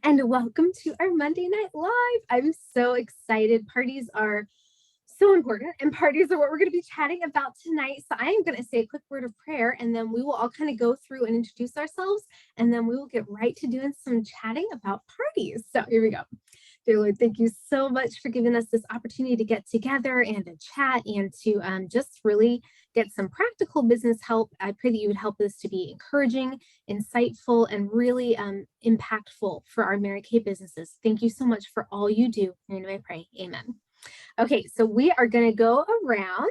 and welcome to our Monday Night Live. I'm so excited. Parties are so important, and parties are what we're going to be chatting about tonight. So I am going to say a quick word of prayer, and then we will all kind of go through and introduce ourselves, and then we will get right to doing some chatting about parties. So here we go. Dear Lord, thank you so much for giving us this opportunity to get together and to chat and to just really get some practical business help. I pray that you would help us to be encouraging, insightful, and really impactful for our Mary Kay businesses. Thank you so much for all you do. In your name I pray. Amen. Okay, so we are going to go around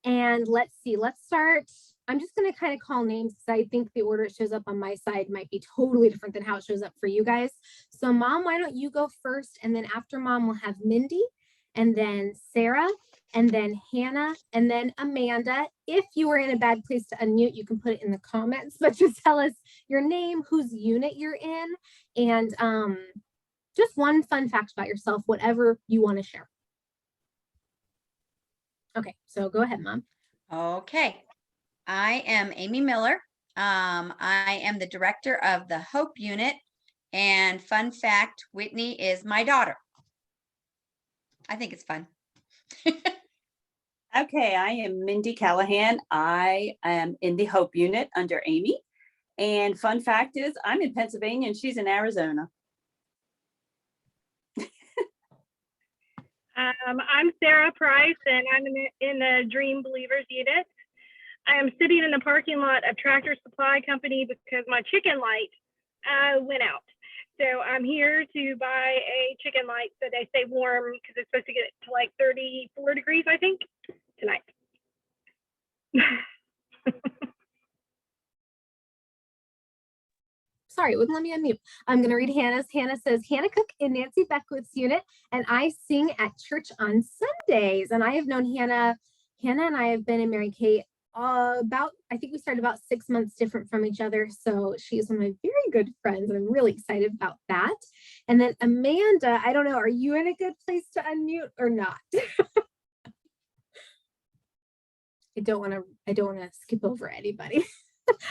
and let's see. Let's start. I'm just going to kind of call names because I think the order it shows up on my side might be totally different than how it shows up for you guys. So Mom, why don't you go first? And then after Mom, we'll have Mindy and then Sarah and then Hannah and then Amanda. If you are in a bad place to unmute, you can put it in the comments, but just tell us your name, whose unit you're in, and just one fun fact about yourself, whatever you want to share. Okay, so go ahead, Mom. Okay, I am Amy Miller. I am the director of the Hope Unit, and fun fact, Whitney is my daughter. I think it's fun. Okay, I am Mindy Callahan. I am in the Hope Unit under Amy. And fun fact is I'm in Pennsylvania and she's in Arizona. I'm Sarah Price, and I'm in the Dream Believers unit. I am sitting in the parking lot of Tractor Supply Company because my chicken light went out. So I'm here to buy a chicken light so they stay warm because it's supposed to get to like 34 degrees, I think, tonight. Sorry, it wouldn't let me unmute. I'm going to read Hannah's. Hannah says, Hannah Cook in Nancy Beckwith's unit, and I sing at church on Sundays. And I have known Hannah. Hannah and I have been in Mary Kay I think we started about 6 months different from each other. So she's one of my very good friends, and I'm really excited about that. And then Amanda, I don't know, are you in a good place to unmute or not? I don't want to skip over anybody.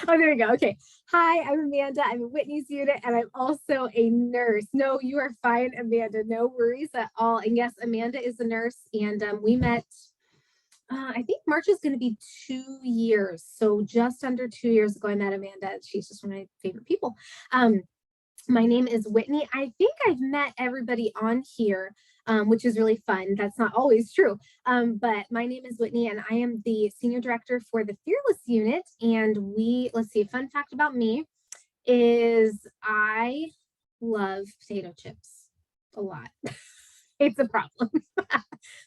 Oh, there we go. Okay. Hi, I'm Amanda. I'm in Whitney's unit, and I'm also a nurse. No, you are fine, Amanda. No worries at all. And yes, Amanda is a nurse, and we met, I think March is going to be 2 years. So just under 2 years ago, I met Amanda. She's just one of my favorite people. My name is Whitney. I think I've met everybody on here, which is really fun. That's not always true. But my name is Whitney, and I am the senior director for the Fearless unit. And let's see, a fun fact about me is I love potato chips a lot. It's a problem.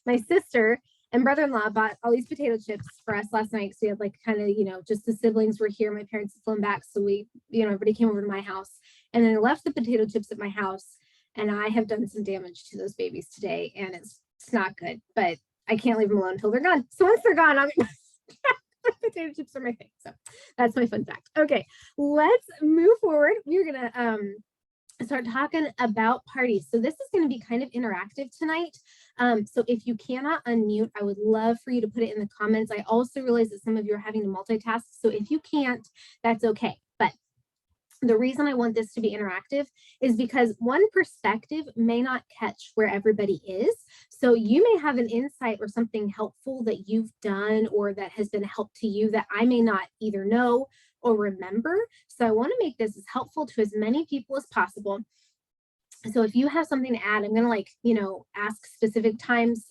My sister and brother-in-law bought all these potato chips for us last night. So we had like kind of, just the siblings were here. My parents had flown back. So we, everybody came over to my house, and then I left the potato chips at my house, and I have done some damage to those babies today, and it's not good, but I can't leave them alone until they're gone. So once they're gone, potato chips are my thing. So that's my fun fact. Okay, let's move forward. We're going to start talking about parties. So this is going to be kind of interactive tonight. So if you cannot unmute, I would love for you to put it in the comments. I also realize that some of you are having to multitask. So if you can't, that's okay. But the reason I want this to be interactive is because one perspective may not catch where everybody is. So you may have an insight or something helpful that you've done or that has been a help to you that I may not either know or remember. So I want to make this as helpful to as many people as possible. So if you have something to add, I'm going to ask specific times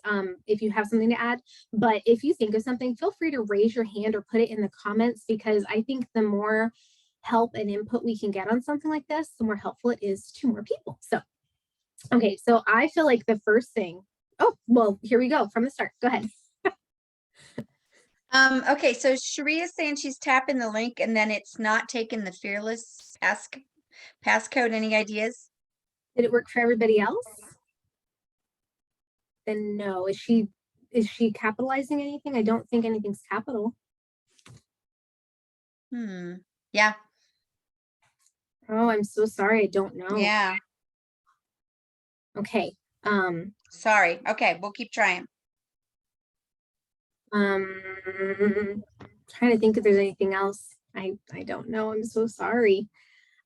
if you have something to add. But if you think of something, feel free to raise your hand or put it in the comments, because I think the more help and input we can get on something like this, the more helpful it is to more people. So, okay, so I feel like the first thing, here we go from the start. Go ahead. Okay, so Cherie is saying she's tapping the link and then it's not taking the Fearless passcode. Any ideas? Did it work for everybody else? Then no. Is she capitalizing anything? I don't think anything's capital. Yeah. Oh, I'm so sorry. I don't know. Yeah. Okay. Sorry. Okay, we'll keep trying. Trying to think if there's anything else. I don't know. I'm so sorry.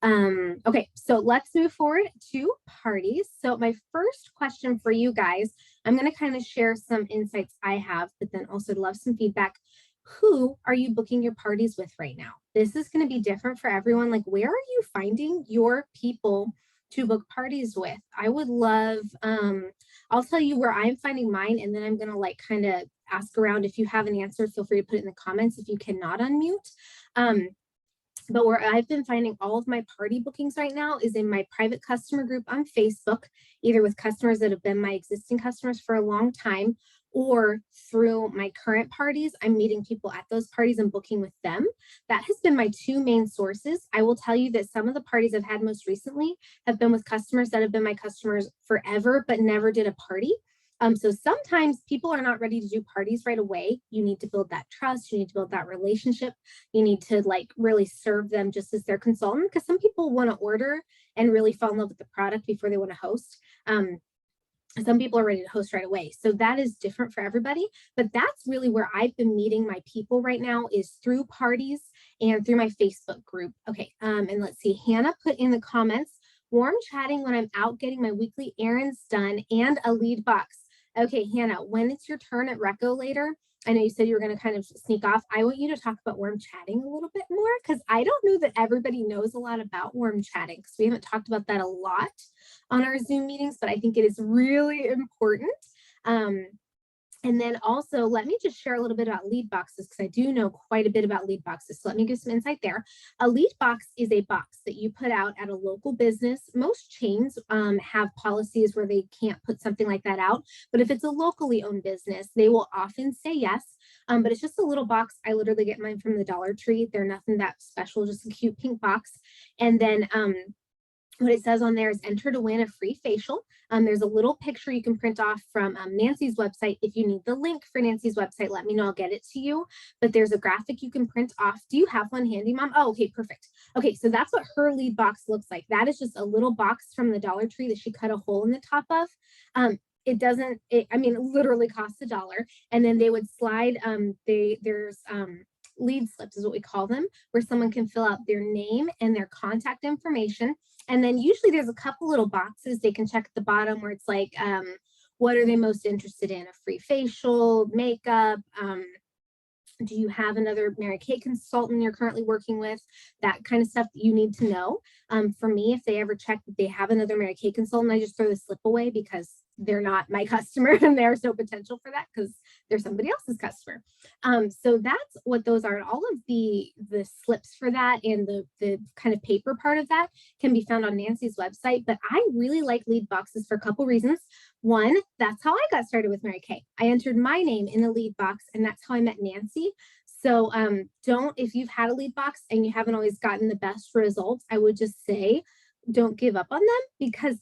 Okay, so let's move forward to parties. So my first question for you guys, I'm going to kind of share some insights I have, but then also love some feedback. Who are you booking your parties with right now? This is going to be different for everyone. Like, where are you finding your people to book parties with? I would love, I'll tell you where I'm finding mine, and then I'm going to like kind of ask around. If you have an answer, feel free to put it in the comments if you cannot unmute. But where I've been finding all of my party bookings right now is in my private customer group on Facebook, either with customers that have been my existing customers for a long time, or through my current parties. I'm meeting people at those parties and booking with them. That has been my two main sources. I will tell you that some of the parties I've had most recently have been with customers that have been my customers forever, but never did a party. So sometimes people are not ready to do parties right away. You need to build that trust. You need to build that relationship. You need to like really serve them just as their consultant, because some people want to order and really fall in love with the product before they want to host. Some people are ready to host right away. So that is different for everybody, but that's really where I've been meeting my people right now, is through parties and through my Facebook group. Okay, and let's see, Hannah put in the comments, warm chatting when I'm out getting my weekly errands done and a lead box. Okay, Hannah, when it's your turn at Recco later, I know you said you were going to kind of sneak off. I want you to talk about warm chatting a little bit more, because I don't know that everybody knows a lot about warm chatting, because we haven't talked about that a lot on our Zoom meetings, but I think it is really important. And then also, let me just share a little bit about lead boxes, because I do know quite a bit about lead boxes. So let me give some insight there. A lead box is a box that you put out at a local business. Most chains have policies where they can't put something like that out. But if it's a locally owned business, they will often say yes. But it's just a little box. I literally get mine from the Dollar Tree. They're nothing that special, just a cute pink box. And then what it says on there is enter to win a free facial. There's a little picture you can print off from Nancy's website. If you need the link for Nancy's website, let me know, I'll get it to you. But there's a graphic you can print off. Do you have one handy, Mom? Oh, okay, perfect. Okay, so that's what her lead box looks like. That is just a little box from the Dollar Tree that she cut a hole in the top of. It doesn't, I mean, it literally costs $1. And then they would slide, there's lead slips is what we call them, where someone can fill out their name and their contact information. And then usually there's a couple little boxes they can check at the bottom where it's like, what are they most interested in? A free facial, makeup, do you have another Mary Kay consultant you're currently working with? That kind of stuff that you need to know. For me, if they ever check that they have another Mary Kay consultant, I just throw the slip away because they're not my customer and there's no potential for that because they're somebody else's customer. So that's what those are. All of the slips for that and the kind of paper part of that can be found on Nancy's website. But I really like lead boxes for a couple reasons. One, that's how I got started with Mary Kay. I entered my name in a lead box, and that's how I met Nancy. So if you've had a lead box and you haven't always gotten the best results, I would just say don't give up on them, because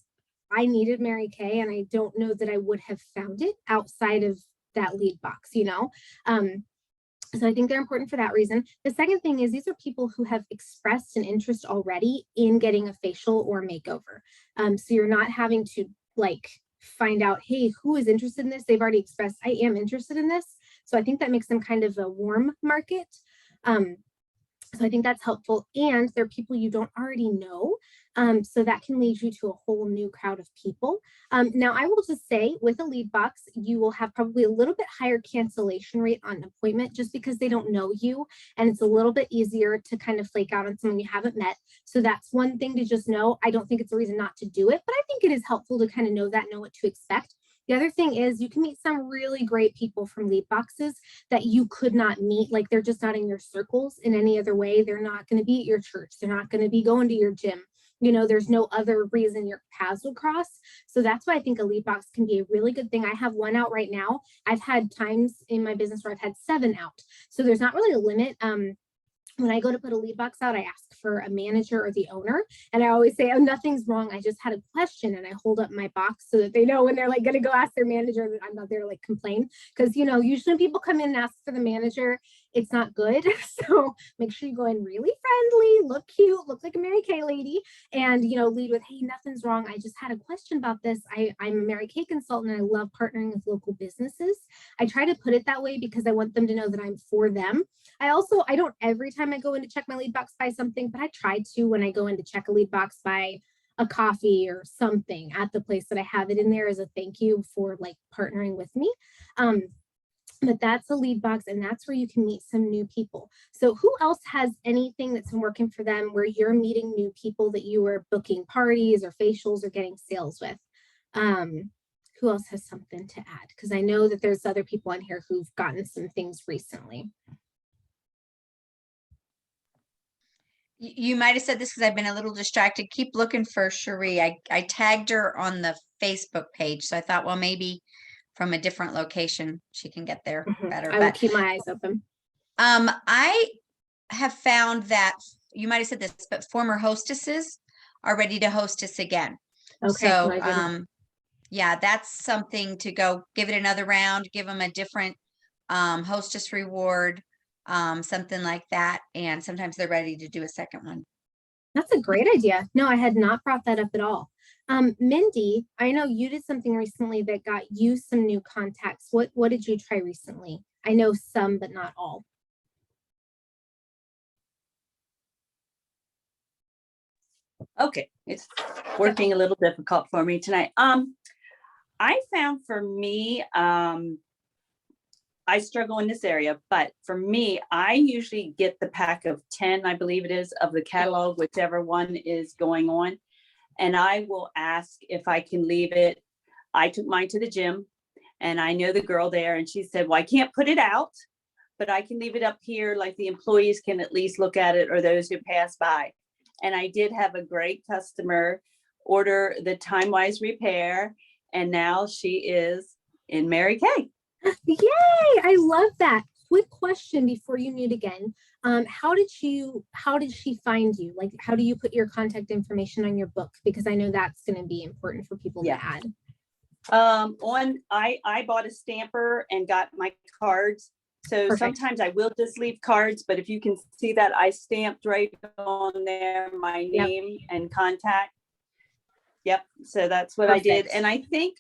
I needed Mary Kay and I don't know that I would have found it outside of that lead box, you know? So I think they're important for that reason. The second thing is these are people who have expressed an interest already in getting a facial or makeover. So you're not having to like find out, hey, who is interested in this? They've already expressed, I am interested in this. So I think that makes them kind of a warm market. So I think that's helpful. And they're people you don't already know. So that can lead you to a whole new crowd of people. Now, I will just say with a lead box, you will have probably a little bit higher cancellation rate on an appointment just because they don't know you. And it's a little bit easier to kind of flake out on someone you haven't met. So that's one thing to just know. I don't think it's a reason not to do it, but I think it is helpful to kind of know that, know what to expect. The other thing is you can meet some really great people from lead boxes that you could not meet. Like they're just not in your circles in any other way. They're not going to be at your church. They're not going to be going to your gym. You know, there's no other reason your paths will cross. So that's why I think a lead box can be a really good thing. I have one out right now. I've had times in my business where I've had 7 out. So there's not really a limit. When I go to put a lead box out, I ask for a manager or the owner. And I always say, oh, nothing's wrong. I just had a question. And I hold up my box so that they know when they're like going to go ask their manager that I'm not there to like complain. Because, you know, usually people come in and ask for the manager it's not good. So make sure you go in really friendly, look cute, look like a Mary Kay lady, and lead with, hey, nothing's wrong. I just had a question about this. I'm a Mary Kay consultant and I love partnering with local businesses. I try to put it that way because I want them to know that I'm for them. I don't every time I go in to check my lead box buy something, but I try to when I go in to check a lead box buy a coffee or something at the place that I have it in there as a thank you for like partnering with me. But that's a lead box, and that's where you can meet some new people. So who else has anything that's been working for them where you're meeting new people that you are booking parties or facials or getting sales with? Who else has something to add? Because I know that there's other people on here who've gotten some things recently. You might have said this because I've been a little distracted. Keep looking for Cherie. I tagged her on the Facebook page. So I thought, well, maybe from a different location, she can get there better. I will keep my eyes open. I have found that you might have said this, but former hostesses are ready to hostess again. Okay. So, yeah, that's something to go give it another round, give them a different hostess reward, something like that. And sometimes they're ready to do a second one. That's a great idea. No, I had not brought that up at all. Mindy, I know you did something recently that got you some new contacts. What did you try recently? I know some, but not all. Okay, it's working a little difficult for me tonight. I found for me, I struggle in this area, but for me, I usually get the pack of 10, I believe it is, of the catalog, whichever one is going on. And I will ask if I can leave it. I took mine to the gym and I know the girl there and she said, well, I can't put it out, but I can leave it up here. Like the employees can at least look at it or those who pass by. And I did have a great customer order the Time Wise repair. And now she is in Mary Kay. Yay! I love that. Quick question before you meet again. How did she find you? Like, how do you put your contact information on your book? Because I know that's going to be important for people to add. I bought a stamper and got my cards. So Perfect. Sometimes I will just leave cards, but if you can see that I stamped right on there, my name and contact. Yep. So that's what Perfect. I did. And I think,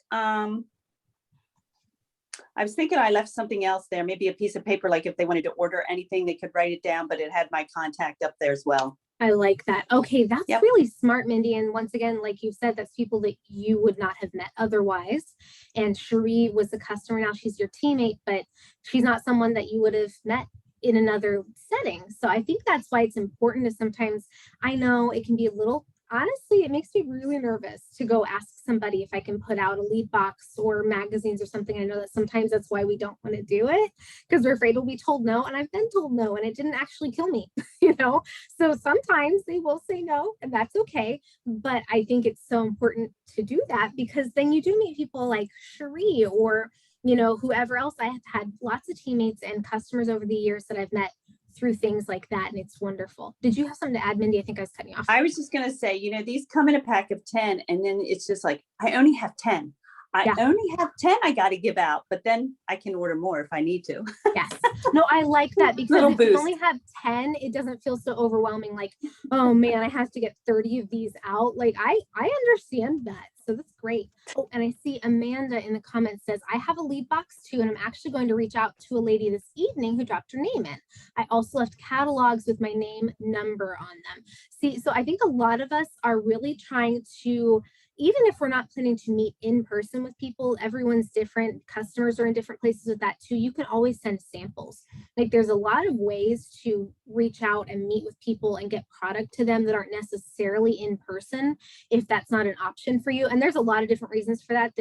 I was thinking I left something else there, maybe a piece of paper, like if they wanted to order anything, they could write it down, but it had my contact up there as well. I like that. Okay, that's really smart, Mindy. And once again, like you said, that's people that you would not have met otherwise. And Cherie was a customer. Now she's your teammate, but she's not someone that you would have met in another setting. So I think that's why it's important to sometimes, I know it can be a little, honestly, it makes me really nervous to go ask somebody if I can put out a lead box or magazines or something. I know that sometimes that's why we don't want to do it because we're afraid we'll be told no. And I've been told no, and it didn't actually kill me, So sometimes they will say no, and that's okay. But I think it's so important to do that because then you do meet people like Cherie or, whoever else. I have had lots of teammates and customers over the years that I've met through things like that, and it's wonderful. Did you have something to add, Mindy? I think I was cutting you off. I was just going to say, these come in a pack of 10 and then it's just like, I only have 10. I only have 10 I got to give out, but then I can order more if I need to. Yes. No, I like that because if you only have 10, it doesn't feel so overwhelming. Like, oh man, I have to get 30 of these out. Like I understand that. So that's great. Oh, and I see Amanda in the comments says, I have a lead box too, and I'm actually going to reach out to a lady this evening who dropped her name in. I also left catalogs with my name number on them. See, so I think a lot of us are really trying to, even if we're not planning to meet in person with people, everyone's different. Customers are in different places with that too. You can always send samples. Like there's a lot of ways to reach out and meet with people and get product to them that aren't necessarily in person, if that's not an option for you. And there's a lot of different reasons for that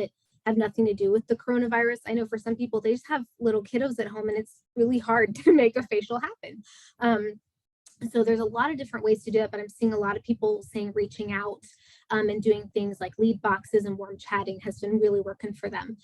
have nothing to do with the coronavirus. I know for some people, they just have little kiddos at home and it's really hard to make a facial happen. So there's a lot of different ways to do it, but I'm seeing a lot of people saying reaching out and doing things like lead boxes and warm chatting has been really working for them.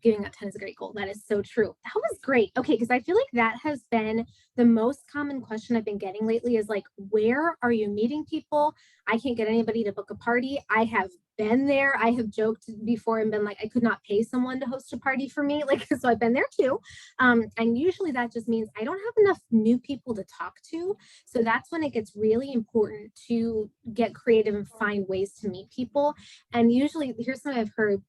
Giving out 10 is a great goal. That is so true. That was great. Okay, because I feel like that has been the most common question I've been getting lately is like, where are you meeting people? I can't get anybody to book a party. I have been there. I have joked before and been like, I could not pay someone to host a party for me. Like, so I've been there too. And usually that just means I don't have enough new people to talk to. So that's when it gets really important to get creative and find ways to meet people. And usually, here's something I've heard,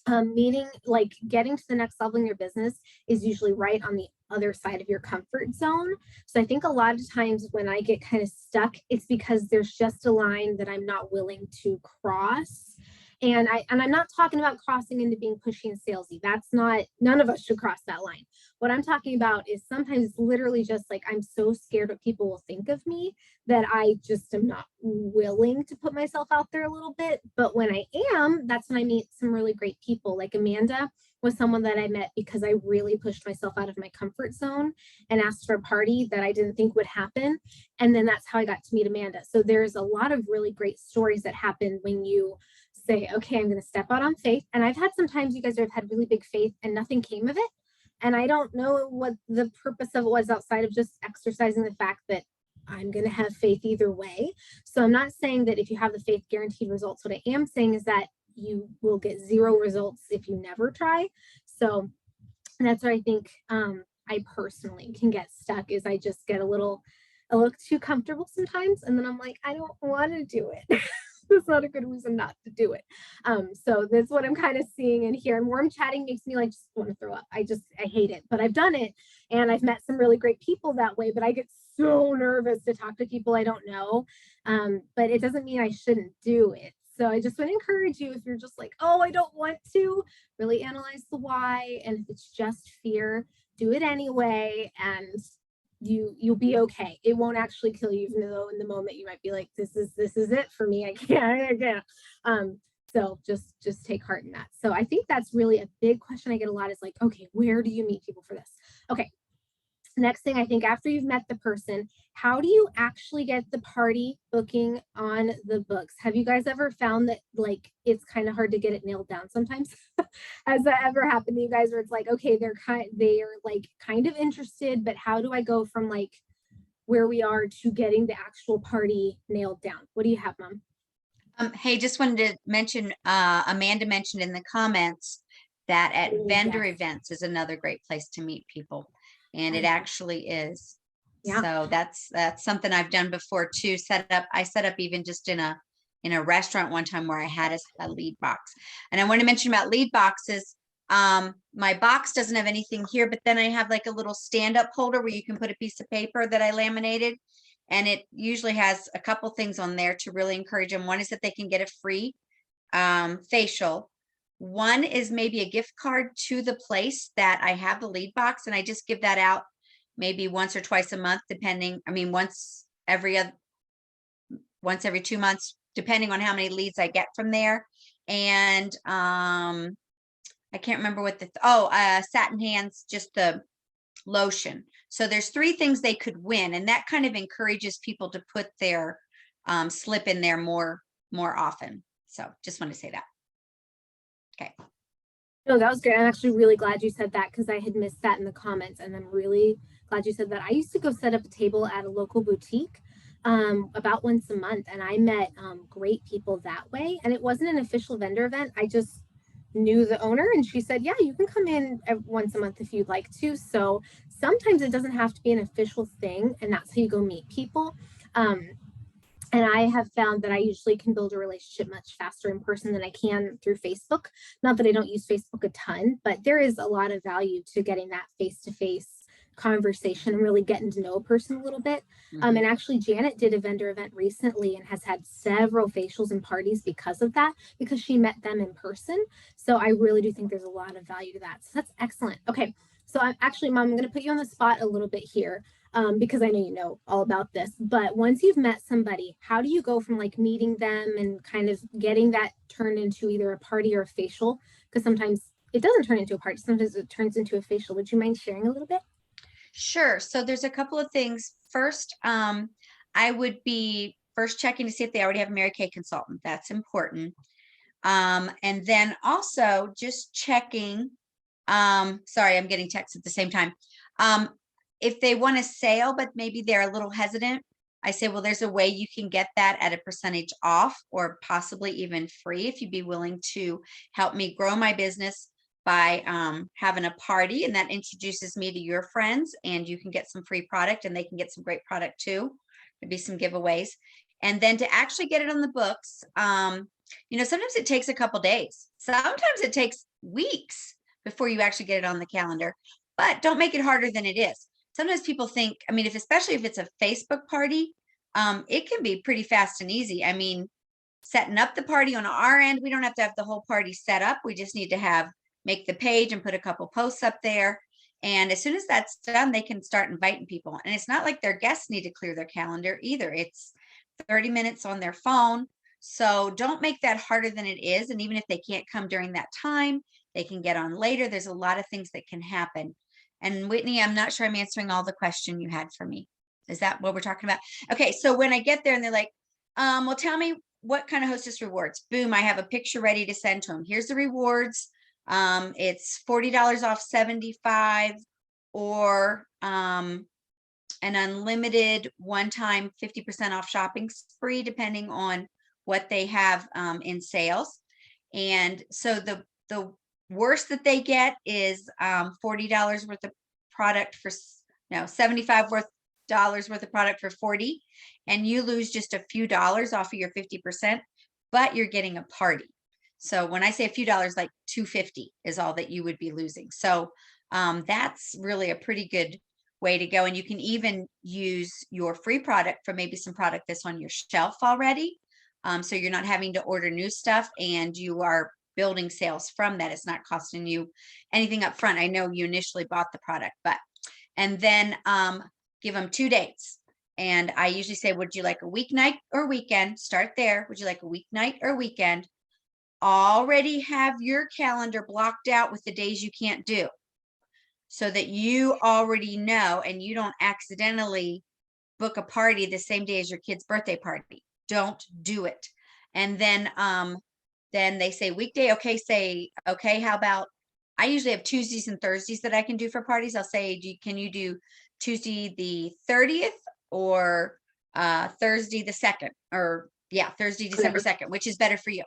meeting, like getting to the next level in your business is usually right on the other side of your comfort zone. So I think a lot of times when I get kind of stuck, it's because there's just a line that I'm not willing to cross. And I'm not talking about crossing into being pushy and salesy. That's not, none of us should cross that line. What I'm talking about is sometimes it's literally just like, I'm so scared what people will think of me that I just am not willing to put myself out there a little bit. But when I am, that's when I meet some really great people. Like Amanda was someone that I met because I really pushed myself out of my comfort zone and asked for a party that I didn't think would happen. And then that's how I got to meet Amanda. So there's a lot of really great stories that happen when you say, okay, I'm going to step out on faith. And I've had sometimes you guys have had really big faith and nothing came of it. And I don't know what the purpose of it was outside of just exercising the fact that I'm going to have faith either way. So I'm not saying that if you have the faith, guaranteed results. What I am saying is that you will get zero results if you never try. So that's where I think I personally can get stuck, is I just get a little too comfortable sometimes. And then I'm like, I don't want to do it. That's not a good reason not to do it. So that's what I'm kind of seeing in here. And warm chatting makes me like just want to throw up. I hate it, but I've done it and I've met some really great people that way, but I get so nervous to talk to people I don't know. But it doesn't mean I shouldn't do it. So I just want to encourage you, if you're just like, oh, I don't want to, really analyze the why. And if it's just fear, do it anyway. And you'll be okay. It won't actually kill you, even though in the moment you might be like, this is it for me. I can't. So just take heart in that. So I think that's really a big question I get a lot, is like, okay, where do you meet people for this? Okay. Next thing, I think after you've met the person, how do you actually get the party booking on the books? Have you guys ever found that like it's kind of hard to get it nailed down sometimes? Has that ever happened to you guys where it's like, okay, they're like kind of interested, but how do I go from like where we are to getting the actual party nailed down? What do you have, Mom? Hey, just wanted to mention, Amanda mentioned in the comments that at vendor events is another great place to meet people. And it actually is. Yeah. So that's something I've done before too. I set up even just in a restaurant one time where I had a lead box. And I want to mention about lead boxes. My box doesn't have anything here, but then I have like a little stand-up holder where you can put a piece of paper that I laminated. And it usually has a couple things on there to really encourage them. One is that they can get a free facial. One is maybe a gift card to the place that I have the lead box, and I just give that out maybe once or twice a month, depending. I mean, once every 2 months, depending on how many leads I get from there. And I can't remember what Satin Hands, just the lotion. So there's 3 things they could win, and that kind of encourages people to put their slip in there more often. So just want to say that. Okay. No, that was great. I'm actually really glad you said that, because I had missed that in the comments, and I'm really glad you said that. I used to go set up a table at a local boutique about once a month, and I met great people that way. And it wasn't an official vendor event. I just knew the owner, and she said, yeah, you can come in once a month if you'd like to. So sometimes it doesn't have to be an official thing, and that's how you go meet people. And I have found that I usually can build a relationship much faster in person than I can through Facebook. Not that I don't use Facebook a ton, but there is a lot of value to getting that face-to-face conversation and really getting to know a person a little bit. And actually Janet did a vendor event recently and has had several facials and parties because of that, because she met them in person. So I really do think there's a lot of value to that. So that's excellent. Okay. So I'm actually, Mom, I'm going to put you on the spot a little bit here. Because I know you know all about this, but once you've met somebody, how do you go from like meeting them and kind of getting that turned into either a party or a facial? Because sometimes it doesn't turn into a party, sometimes it turns into a facial. Would you mind sharing a little bit? Sure. So there's a couple of things. First, I would be first checking to see if they already have a Mary Kay consultant. That's important. And then also just checking, sorry, I'm getting texts at the same time. If they want a sale, but maybe they're a little hesitant, I say, well, there's a way you can get that at a percentage off or possibly even free if you'd be willing to help me grow my business by having a party, and that introduces me to your friends, and you can get some free product and they can get some great product too. There'd be some giveaways. And then to actually get it on the books, you know, sometimes it takes a couple days. Sometimes it takes weeks before you actually get it on the calendar, but don't make it harder than it is. Sometimes people think, I mean, especially if it's a Facebook party, it can be pretty fast and easy. I mean, setting up the party on our end, we don't have to have the whole party set up. We just need to make the page and put a couple posts up there. And as soon as that's done, they can start inviting people. And it's not like their guests need to clear their calendar either. It's 30 minutes on their phone. So don't make that harder than it is. And even if they can't come during that time, they can get on later. There's a lot of things that can happen. And Whitney, I'm not sure I'm answering all the question you had for me. Is that what we're talking about? Okay, so when I get there and they're like, well, tell me what kind of hostess rewards. Boom, I have a picture ready to send to them. Here's the rewards. It's $40 off 75 or an unlimited one-time 50% off shopping spree, depending on what they have in sales. And so the worst that they get is $40 worth of product for $75 worth of product for 40, and you lose just a few dollars off of your 50%, but you're getting a party. So when I say a few dollars, like $250 is all that you would be losing. So that's really a pretty good way to go. And you can even use your free product for maybe some product that's on your shelf already. So you're not having to order new stuff, and you are building sales from that. It's not costing you anything up front. I know you initially bought the product, and then give them 2 dates. And I usually say, would you like a weeknight or weekend? Start there. Would you like a weeknight or weekend? Already have your calendar blocked out with the days you can't do, so that you already know and you don't accidentally book a party the same day as your kid's birthday party. Don't do it. And then they say weekday. Okay, okay, how about, I usually have Tuesdays and Thursdays that I can do for parties. I'll say, can you do Tuesday the 30th or Thursday the 2nd, or Thursday, December 2nd, which is better for you?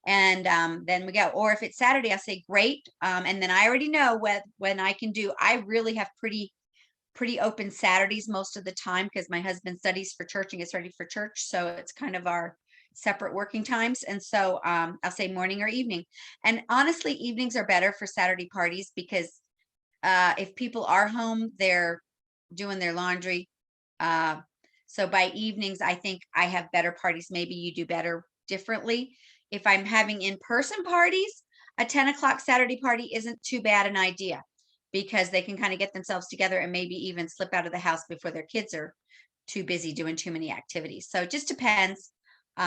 And then we go. Or if it's Saturday, I'll say great. And then I already know when I can do. I really have pretty open Saturdays most of the time, because my husband studies for church and gets ready for church. So it's kind of our separate working times. And so I'll say morning or evening. And honestly, evenings are better for Saturday parties, because if people are home, they're doing their laundry. So by evenings, I think I have better parties. Maybe you do better differently. If I'm having in-person parties, a 10 o'clock Saturday party isn't too bad an idea, because they can kind of get themselves together and maybe even slip out of the house before their kids are too busy doing too many activities. So it just depends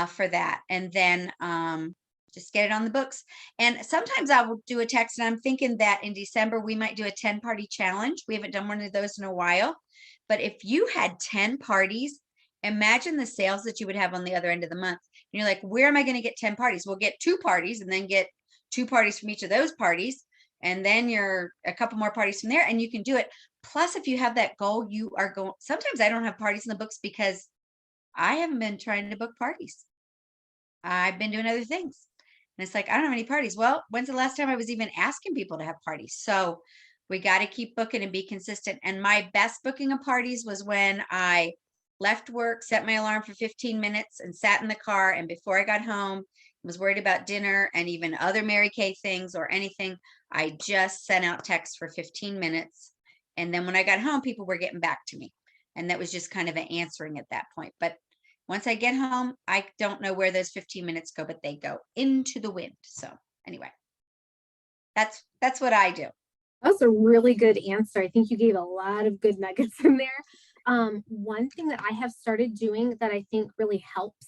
for that. And then just get it on the books. And sometimes I will do a text, and I'm thinking that in December, we might do a 10-party challenge. We haven't done one of those in a while. But if you had 10 parties, imagine the sales that you would have on the other end of the month. And you're like, where am I going to get 10 parties? We'll get 2 parties, and then get 2 parties from each of those parties. And then you're a couple more parties from there, and you can do it. Plus, if you have that goal, you are going. Sometimes I don't have parties in the books because I haven't been trying to book parties. I've been doing other things. And it's like, I don't have any parties. Well, when's the last time I was even asking people to have parties? So we got to keep booking and be consistent. And my best booking of parties was when I left work, set my alarm for 15 minutes and sat in the car. And before I got home, was worried about dinner and even other Mary Kay things or anything, I just sent out texts for 15 minutes. And then when I got home, people were getting back to me. And that was just kind of an answering at that point. But once I get home, I don't know where those 15 minutes go, but they go into the wind. So anyway, that's what I do. That was a really good answer. I think you gave a lot of good nuggets in there. One thing that I have started doing that I think really helps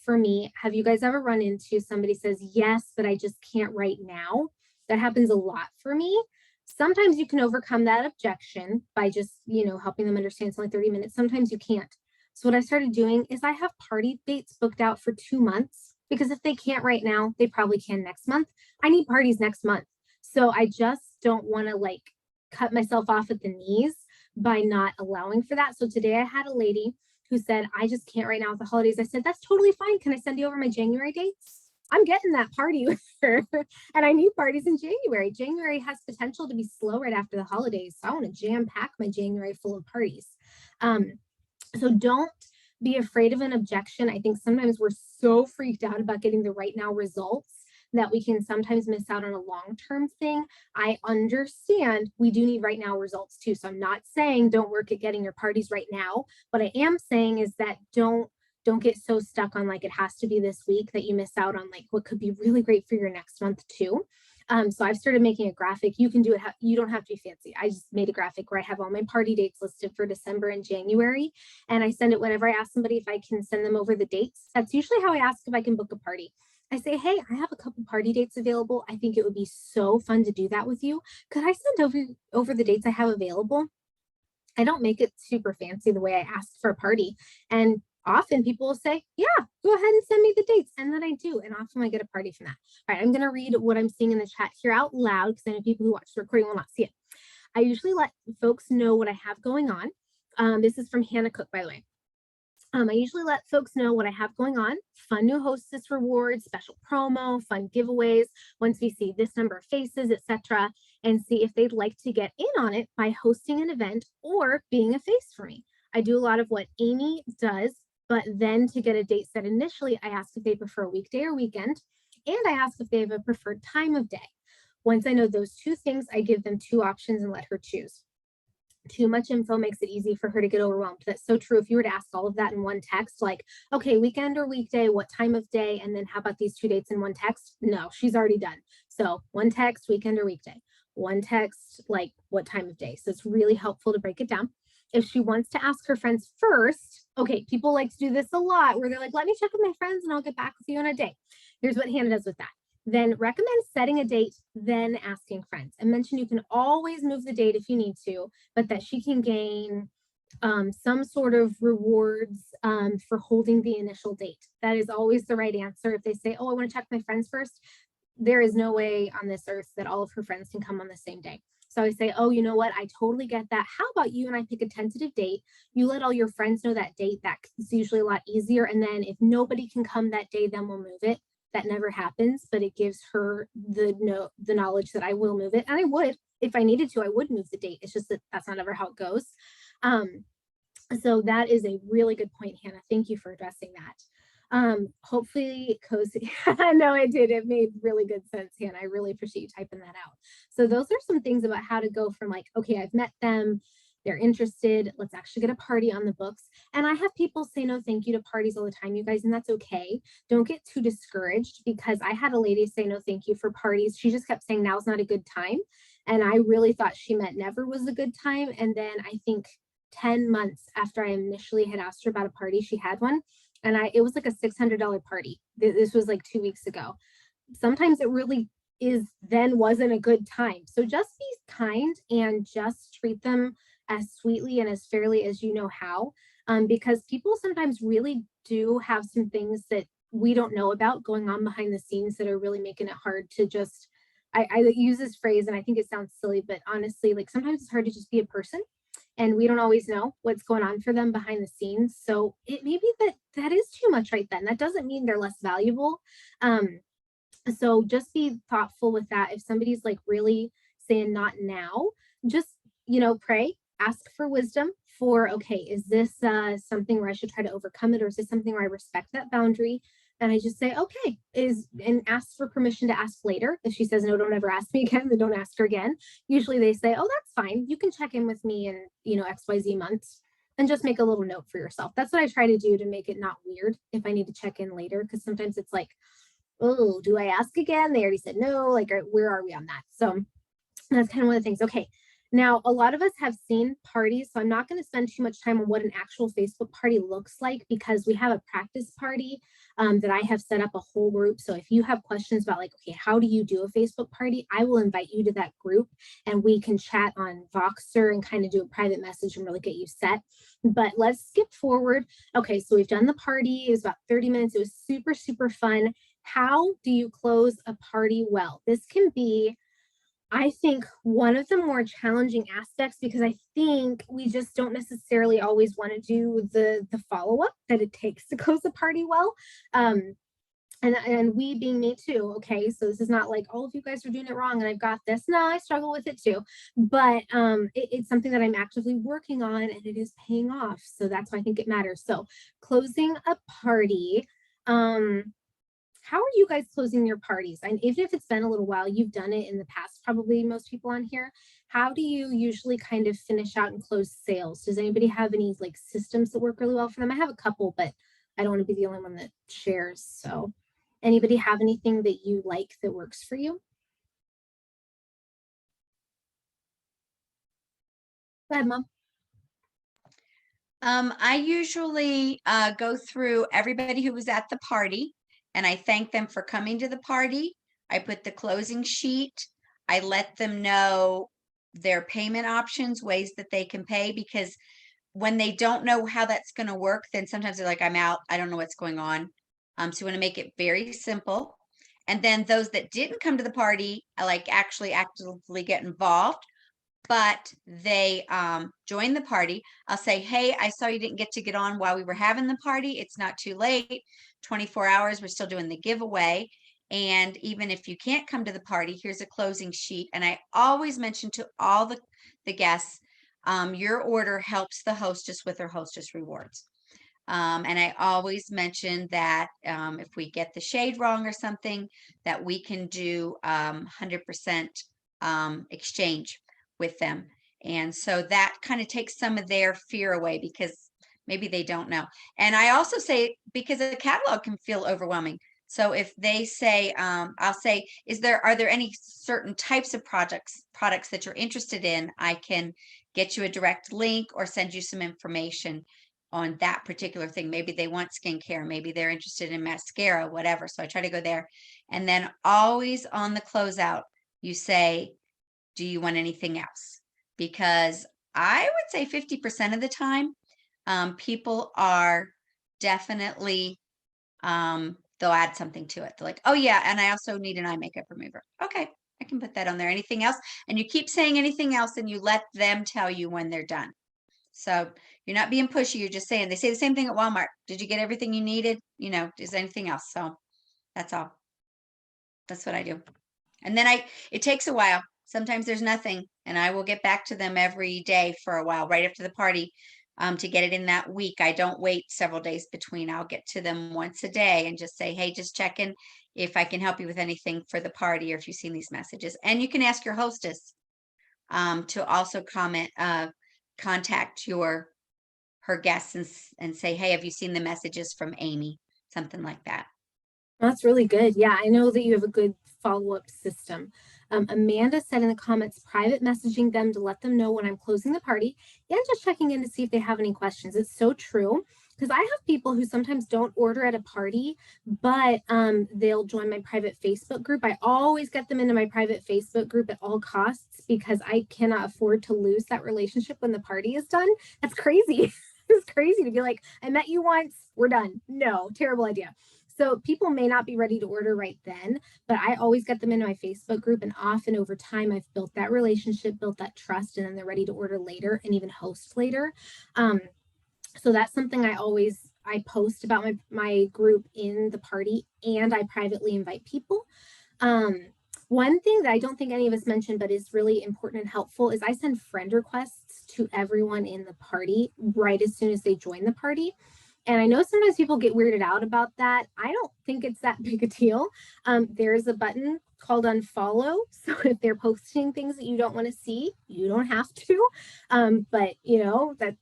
for me, have you guys ever run into somebody says, yes, but I just can't right now? That happens a lot for me. Sometimes you can overcome that objection by just, helping them understand it's only 30 minutes. Sometimes you can't. So what I started doing is I have party dates booked out for 2 months, because if they can't right now, they probably can next month. I need parties next month. So I just don't want to cut myself off at the knees by not allowing for that. So today I had a lady who said, I just can't right now with the holidays. I said, that's totally fine. Can I send you over my January dates? I'm getting that party with her. And I need parties in January. January has potential to be slow right after the holidays. So I want to jam pack my January full of parties. So don't be afraid of an objection. I think sometimes we're so freaked out about getting the right now results that we can sometimes miss out on a long-term thing. I understand we do need right now results too. So I'm not saying don't work at getting your parties right now. What I am saying is that don't get so stuck on like it has to be this week that you miss out on like what could be really great for your next month too. So I've started making a graphic. You can do it. You don't have to be fancy. I just made a graphic where I have all my party dates listed for December and January. And I send it whenever I ask somebody if I can send them over the dates. That's usually how I ask if I can book a party. I say, hey, I have a couple party dates available. I think it would be so fun to do that with you. Could I send over the dates I have available? I don't make it super fancy the way I asked for a party. And often people will say, yeah, go ahead and send me the dates. And then I do. And often I get a party from that. All right, I'm going to read what I'm seeing in the chat here out loud because I know people who watch the recording will not see it. I usually let folks know what I have going on. This is from Hannah Cook, by the way. I usually let folks know what I have going on, fun new hostess rewards, special promo, fun giveaways, once we see this number of faces, etc., and see if they'd like to get in on it by hosting an event or being a face for me. I do a lot of what Amy does, but then to get a date set initially, I ask if they prefer a weekday or weekend, and I ask if they have a preferred time of day. Once I know those two things, I give them two options and let her choose. Too much info makes it easy for her to get overwhelmed. That's so true. If you were to ask all of that in one text, like, okay, weekend or weekday, what time of day, and then how about these two dates in one text? No, she's already done. So one text, weekend or weekday. One text, like what time of day. So it's really helpful to break it down. If she wants to ask her friends first, okay, people like to do this a lot where they're like, let me check with my friends and I'll get back with you on a date. Here's what Hannah does with that. Then recommend setting a date, then asking friends, and mention you can always move the date if you need to, but that she can gain some sort of rewards for holding the initial date. That is always the right answer. If they say, oh, I want to check my friends first, there is no way on this earth that all of her friends can come on the same day. So I say, oh, you know what? I totally get that. How about you and I pick a tentative date? You let all your friends know that date. That's usually a lot easier. And then if nobody can come that day, then we'll move it. That never happens, but it gives her the knowledge that I will move it. And I would, if I needed to, I would move the date. It's just that that's not ever how it goes. So that is a really good point, Hannah. Thank you for addressing that. Hopefully cozy. No, it did. It made really good sense, Hannah. I really appreciate you typing that out. So those are some things about how to go from like, okay, I've met them, they're interested, let's actually get a party on the books. And I have people say no thank you to parties all the time, you guys, and that's okay. Don't get too discouraged, because I had a lady say no thank you for parties. She just kept saying now's not a good time. And I really thought she meant never was a good time. And then I think 10 months after I initially had asked her about a party, she had one. And it was like a $600 party. This was like 2 weeks ago. Sometimes it really wasn't a good time. So just be kind and just treat them as sweetly and as fairly as you know how, because people sometimes really do have some things that we don't know about going on behind the scenes that are really making it hard to just, I use this phrase and I think it sounds silly, but honestly, like sometimes it's hard to just be a person, and we don't always know what's going on for them behind the scenes. So it may be that is too much right then. That doesn't mean they're less valuable. So just be thoughtful with that. If somebody's like really saying not now, just, pray, ask for wisdom for, okay, is this something where I should try to overcome it? Or is this something where I respect that boundary? And I just say, okay, and ask for permission to ask later. If she says, no, don't ever ask me again, then don't ask her again. Usually they say, oh, that's fine. You can check in with me in, XYZ months, and just make a little note for yourself. That's what I try to do to make it not weird if I need to check in later. Because sometimes it's like, oh, do I ask again? They already said no, like, where are we on that? So that's kind of one of the things. Okay. Now, a lot of us have seen parties, so I'm not going to spend too much time on what an actual Facebook party looks like, because we have a practice party that I have set up a whole group. So if you have questions about like, okay, how do you do a Facebook party? I will invite you to that group and we can chat on Voxer and kind of do a private message and really get you set. But let's skip forward. Okay, so we've done the party. It was about 30 minutes. It was super, super fun. How do you close a party well? This can be, I think one of the more challenging aspects, because I think we just don't necessarily always want to do the follow-up that it takes to close a party well. Um, and we being me too, okay, so this is not like all of you guys are doing it wrong and I've got this. No, I struggle with it too, but it's something that I'm actively working on and it is paying off, so that's why I think it matters. So closing a party, how are you guys closing your parties? And even if it's been a little while, you've done it in the past, probably most people on here. How do you usually kind of finish out and close sales? Does anybody have any like systems that work really well for them? I have a couple, but I don't want to be the only one that shares. So anybody have anything that you like that works for you? Go ahead, Mom. I usually go through everybody who was at the party and I thank them for coming to the party. I put the closing sheet. I let them know their payment options, ways that they can pay, because when they don't know how that's going to work, then sometimes they're like, I'm out. I don't know what's going on. So you want to make it very simple. And then those that didn't come to the party, I like actually actively get involved, but they join the party. I'll say, hey, I saw you didn't get on while we were having the party. It's not too late. 24 hours, we're still doing the giveaway. And even if you can't come to the party, here's a closing sheet. And I always mention to all the guests, your order helps the hostess with her hostess rewards. And I always mention that if we get the shade wrong or something, that we can do 100% exchange with them. And so that kind of takes some of their fear away, because maybe they don't know. And I also say, because the catalog can feel overwhelming. So if they say, I'll say, are there any certain types of products that you're interested in? I can get you a direct link or send you some information on that particular thing. Maybe they want skincare, maybe they're interested in mascara, whatever. So I try to go there. And then always on the closeout, you say, do you want anything else? Because I would say 50% of the time, people are definitely, they'll add something to it. They're like, oh yeah, and I also need an eye makeup remover. Okay, I can put that on there. Anything else? And you keep saying anything else and you let them tell you when they're done. So you're not being pushy. You're just saying, they say the same thing at Walmart. Did you get everything you needed? You know, is there anything else? So that's all. That's what I do. And then it takes a while. Sometimes there's nothing, and I will get back to them every day for a while, right after the party, to get it in that week. I don't wait several days between. I'll get to them once a day and just say, hey, just checking if I can help you with anything for the party, or if you've seen these messages. And you can ask your hostess to also contact her guests and say, hey, have you seen the messages from Amy? Something like that. That's really good. Yeah, I know that you have a good follow-up system. Amanda said in the comments, private messaging them to let them know when I'm closing the party and just checking in to see if they have any questions. It's so true, because I have people who sometimes don't order at a party, but they'll join my private Facebook group. I always get them into my private Facebook group at all costs, because I cannot afford to lose that relationship when the party is done. That's crazy. It's crazy to be like, I met you once, we're done. No, terrible idea. So people may not be ready to order right then, but I always get them into my Facebook group, and often over time, I've built that relationship, built that trust, and then they're ready to order later and even host later. So that's something I post about my group in the party, and I privately invite people. One thing that I don't think any of us mentioned, but is really important and helpful, is I send friend requests to everyone in the party right as soon as they join the party. And I know sometimes people get weirded out about that. I don't think it's that big a deal. There's a button called unfollow. So if they're posting things that you don't want to see, you don't have to. But you know, that's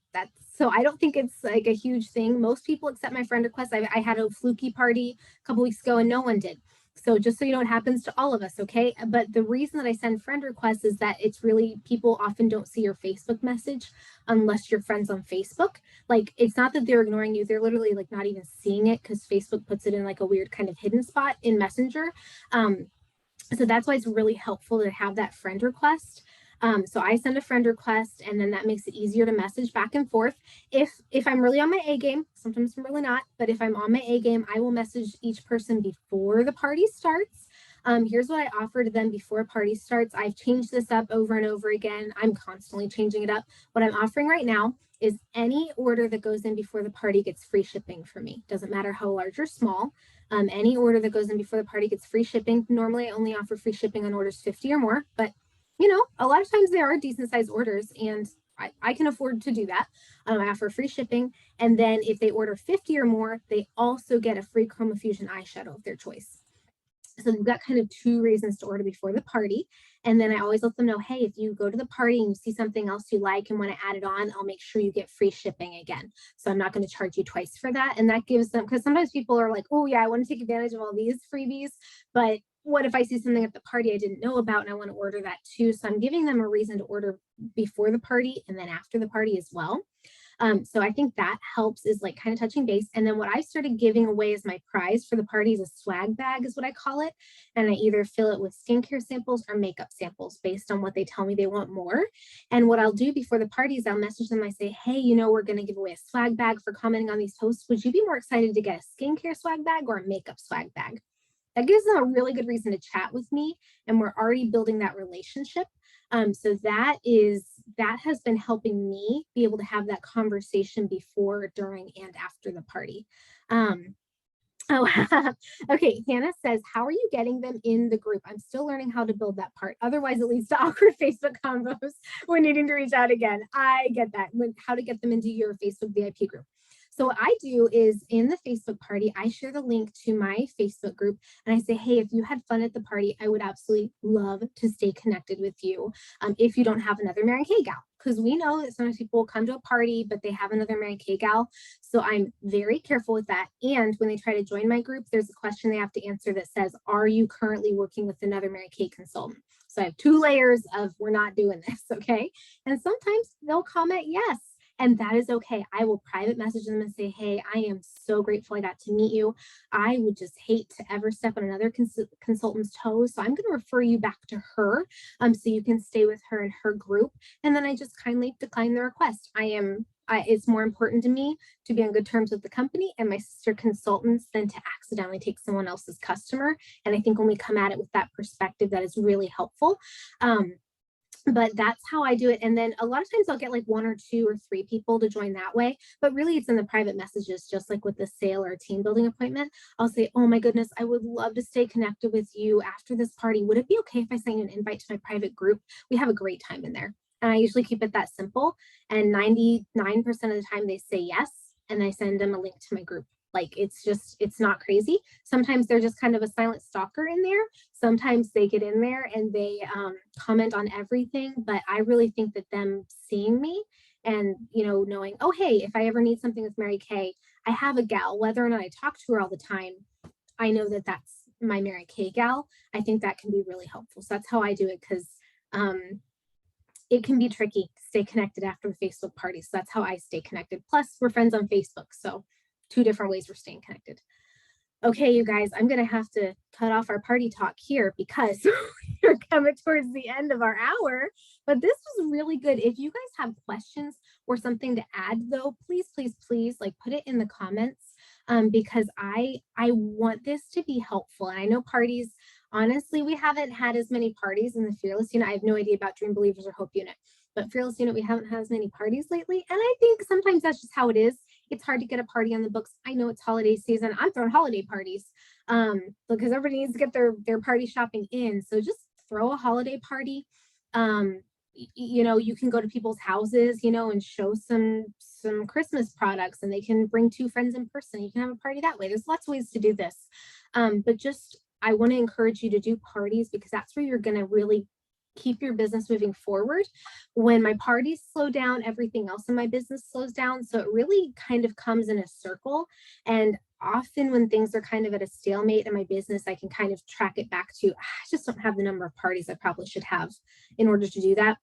so I don't think it's like a huge thing. Most people accept my friend requests. I had a fluky party a couple weeks ago and no one did. So just so you know, it happens to all of us, okay? But the reason that I send friend requests is that it's really, people often don't see your Facebook message unless you're friends on Facebook. Like, it's not that they're ignoring you, they're literally like not even seeing it, because Facebook puts it in like a weird kind of hidden spot in Messenger. So that's why it's really helpful to have that friend request. So I send a friend request, and then that makes it easier to message back and forth. If I'm really on my A game, sometimes I'm really not, but if I'm on my A game, I will message each person before the party starts. Here's what I offer to them before party starts. I've changed this up over and over again. I'm constantly changing it up. What I'm offering right now is any order that goes in before the party gets free shipping for me. Doesn't matter how large or small. Any order that goes in before the party gets free shipping. Normally, I only offer free shipping on orders 50 or more, but you know, a lot of times there are decent sized orders, and I can afford to do that. I offer free shipping. And then if they order 50 or more, they also get a free Chroma Fusion eyeshadow of their choice. So they've got kind of two reasons to order before the party. And then I always let them know, hey, if you go to the party and you see something else you like and want to add it on, I'll make sure you get free shipping again. So I'm not going to charge you twice for that. And that gives them, because sometimes people are like, oh yeah, I want to take advantage of all these freebies, but what if I see something at the party I didn't know about and I want to order that too? So I'm giving them a reason to order before the party and then after the party as well. So I think that helps, is like kind of touching base. And then what I started giving away as my prize for the party is a swag bag is what I call it. And I either fill it with skincare samples or makeup samples based on what they tell me they want more. And what I'll do before the parties, I'll message them. I say, hey, you know, we're going to give away a swag bag for commenting on these posts. Would you be more excited to get a skincare swag bag or a makeup swag bag? That gives them a really good reason to chat with me, and we're already building that relationship. So that has been helping me be able to have that conversation before, during, and after the party. Okay. Hannah says, how are you getting them in the group? I'm still learning how to build that part. Otherwise, it leads to awkward Facebook combos when needing to reach out again. I get that. How to get them into your Facebook VIP group. So what I do is in the Facebook party, I share the link to my Facebook group and I say, hey, if you had fun at the party, I would absolutely love to stay connected with you if you don't have another Mary Kay gal. Because we know that sometimes people will come to a party, but they have another Mary Kay gal. So I'm very careful with that. And when they try to join my group, there's a question they have to answer that says, are you currently working with another Mary Kay consultant? So I have 2 layers of we're not doing this, okay? And sometimes they'll comment yes. And that is okay. I will private message them and say, hey, I am so grateful I got to meet you. I would just hate to ever step on another consultant's toes. So I'm going to refer you back to her so you can stay with her in her group. And then I just kindly decline the request. It's more important to me to be on good terms with the company and my sister consultants than to accidentally take someone else's customer. And I think when we come at it with that perspective, that is really helpful. But that's how I do it. And then a lot of times I'll get like 1 or 2 or 3 people to join that way. But really it's in the private messages, just like with the sale or a team building appointment. I'll say, oh my goodness, I would love to stay connected with you after this party. Would it be okay if I sent you an invite to my private group? We have a great time in there. And I usually keep it that simple. And 99% of the time they say yes. And I send them a link to my group. Like, it's not crazy. Sometimes they're just kind of a silent stalker in there. Sometimes they get in there and they comment on everything. But I really think that them seeing me and, you know, knowing, oh, hey, if I ever need something with Mary Kay, I have a gal, whether or not I talk to her all the time, I know that that's my Mary Kay gal. I think that can be really helpful. So that's how I do it, because it can be tricky to stay connected after the Facebook party. So that's how I stay connected. Plus, we're friends on Facebook. So 2 different ways we're staying connected. Okay, you guys, I'm going to have to cut off our party talk here because we're coming towards the end of our hour. But this was really good. If you guys have questions or something to add, though, please, please, please, like, put it in the comments because I want this to be helpful. And I know parties, honestly, we haven't had as many parties in the Fearless Unit. I have no idea about Dream Believers or Hope Unit, but Fearless Unit, we haven't had as many parties lately. And I think sometimes that's just how it is. It's hard to get a party on the books. I know it's holiday season. I'm throwing holiday parties because everybody needs to get their party shopping in. So just throw a holiday party. You know, you can go to people's houses, you know, and show some Christmas products, and they can bring 2 friends in person. You can have a party that way. There's lots of ways to do this. But just, I want to encourage you to do parties because that's where you're going to really keep your business moving forward. When my parties slow down, everything else in my business slows down. So it really kind of comes in a circle. And often when things are kind of at a stalemate in my business, I can kind of track it back to, I just don't have the number of parties I probably should have in order to do that.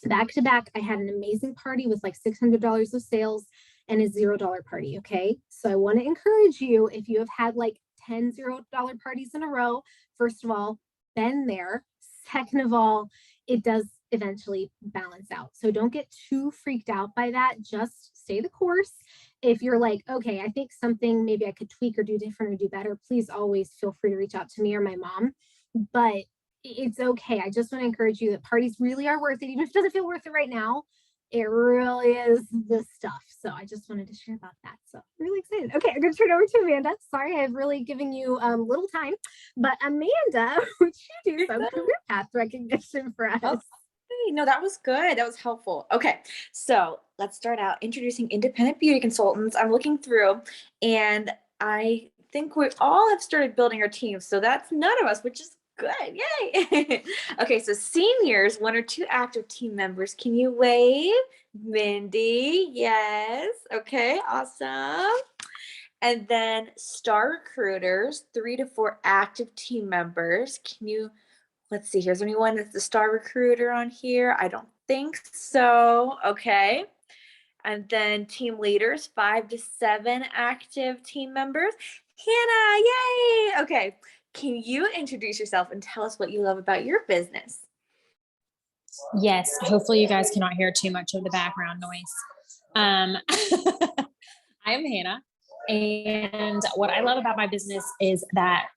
Back to back, I had an amazing party with like $600 of sales and a $0 party. Okay. So I want to encourage you, if you have had like 10 $0 parties in a row, first of all, been there. Second of all, it does eventually balance out. So don't get too freaked out by that. Just stay the course. If you're like, okay, I think something maybe I could tweak or do different or do better, please always feel free to reach out to me or my mom. but it's okay. I just want to encourage you that parties really are worth it. Even if it doesn't feel worth it right now, it really is the stuff. So I just wanted to share about that. So really excited. Okay, I'm gonna turn over to Amanda. Sorry, I've really given you little time, but Amanda, would you do some career path recognition for us? Oh, hey, no, that was good. That was helpful. Okay, so let's start out introducing independent beauty consultants. I'm looking through, and I think we all have started building our teams. So that's none of us, which is good. Yay. Okay, so seniors, 1 or 2 active team members. Can you wave? Mindy, yes. Okay, awesome. And then star recruiters, 3 to 4 active team members. Can you, let's see, here's anyone that's the star recruiter on here? I don't think so. Okay. And then team leaders, 5 to 7 active team members. Hannah, yay. Okay. Can you introduce yourself and tell us what you love about your business? Yes, hopefully you guys cannot hear too much of the background noise. I am Hannah, and what I love about my business is that,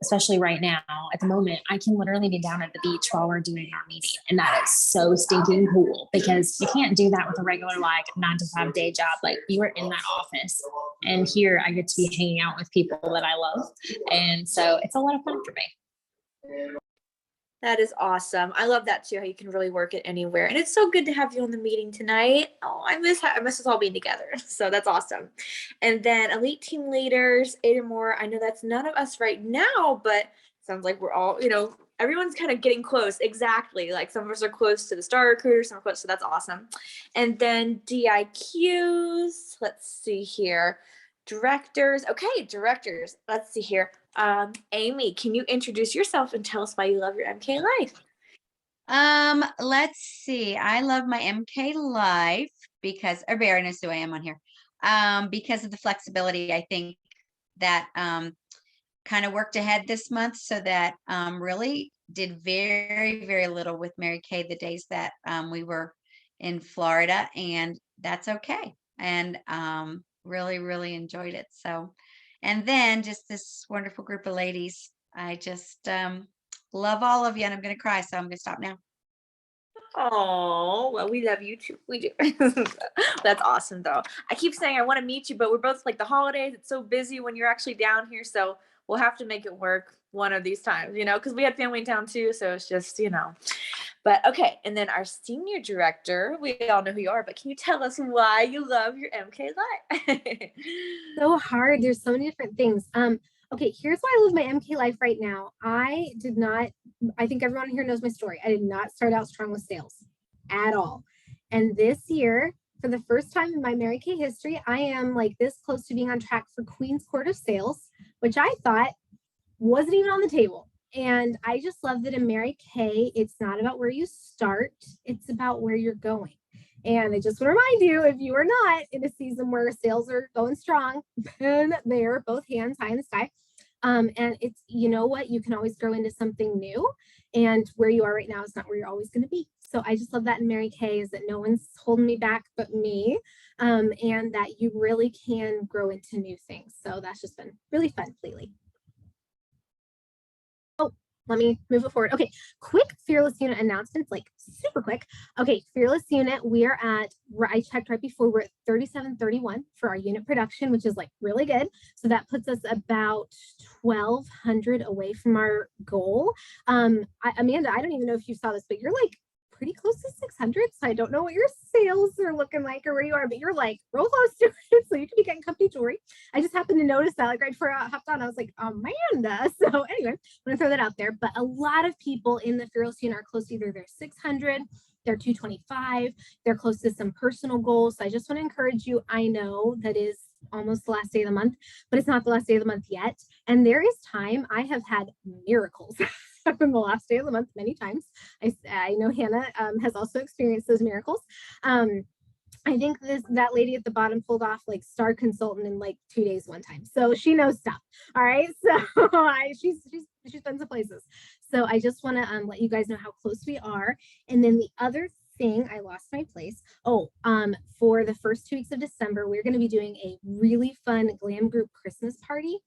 especially right now, at the moment, I can literally be down at the beach while we're doing our meeting, and that is so stinking cool because you can't do that with a regular 9 to 5 day job. Like, you are in that office, and here I get to be hanging out with people that I love, and so it's a lot of fun for me. That is awesome. I love that too, how you can really work it anywhere. And it's so good to have you on the meeting tonight. Oh, I miss us all being together. So that's awesome. And then elite team leaders, 8 or more. I know that's none of us right now, but sounds like we're all, everyone's kind of getting close. Exactly. Like some of us are close to the star recruiter, some are close. So that's awesome. And then DIQs. Let's see here. Directors. Okay, directors. Let's see here. Amy, can you introduce yourself and tell us why you love your MK life? Let's see. I love my MK life because everybody knows who I am on here. Because of the flexibility, I think that kind of worked ahead this month so that really did very, very little with Mary Kay the days that we were in Florida, and that's okay. And really, really enjoyed it. So, and then just this wonderful group of ladies. I just love all of you, and I'm going to cry, so I'm going to stop now. Oh, well, we love you too. We do. That's awesome, though. I keep saying I want to meet you, but we're both like the holidays. It's so busy when you're actually down here. So we'll have to make it work one of these times, because we had family in town too. So it's just, But okay. And then our senior director, we all know who you are, but can you tell us why you love your MK life? So hard. There's so many different things. Okay, here's why I live my MK life right now. I think everyone here knows my story. I did not start out strong with sales at all. And this year, for the first time in my Mary Kay history, I am like this close to being on track for Queen's Court of Sales, which I thought wasn't even on the table. And I just love that in Mary Kay, it's not about where you start, it's about where you're going. And I just want to remind you, if you are not in a season where sales are going strong, then they're both hands high in the sky. And it's, you know what, you can always grow into something new, and where you are right now is not where you're always going to be. So I just love that in Mary Kay, is that no one's holding me back but me, and that you really can grow into new things. So that's just been really fun lately. Let me move it forward. Okay, quick Fearless Unit announcements, like super quick. Okay, Fearless Unit, we are at, I checked right before, we're at 3731 for our unit production, which is like really good. So that puts us about 1,200 away from our goal. Amanda, I don't even know if you saw this, but you're like pretty close to 600. So I don't know what your sales are looking like or where you are, but you're like real close to it. So you could be getting company jewelry. I just happened to notice that like right before I hopped on, I was like, Amanda. So anyway, I'm gonna throw that out there. But a lot of people in the Fearless Unit are close to either their 600, they're 225, they're close to some personal goals. So I just want to encourage you. I know that is almost the last day of the month, but it's not the last day of the month yet. And there is time. I have had miracles from the last day of the month many times. I know Hannah has also experienced those miracles. I think that lady at the bottom pulled off like star consultant in like 2 days one time. So she knows stuff. All right. So she's been some places. So I just want to let you guys know how close we are. And then the other thing, I lost my place. For the first 2 weeks of December, we're going to be doing a really fun glam group Christmas party.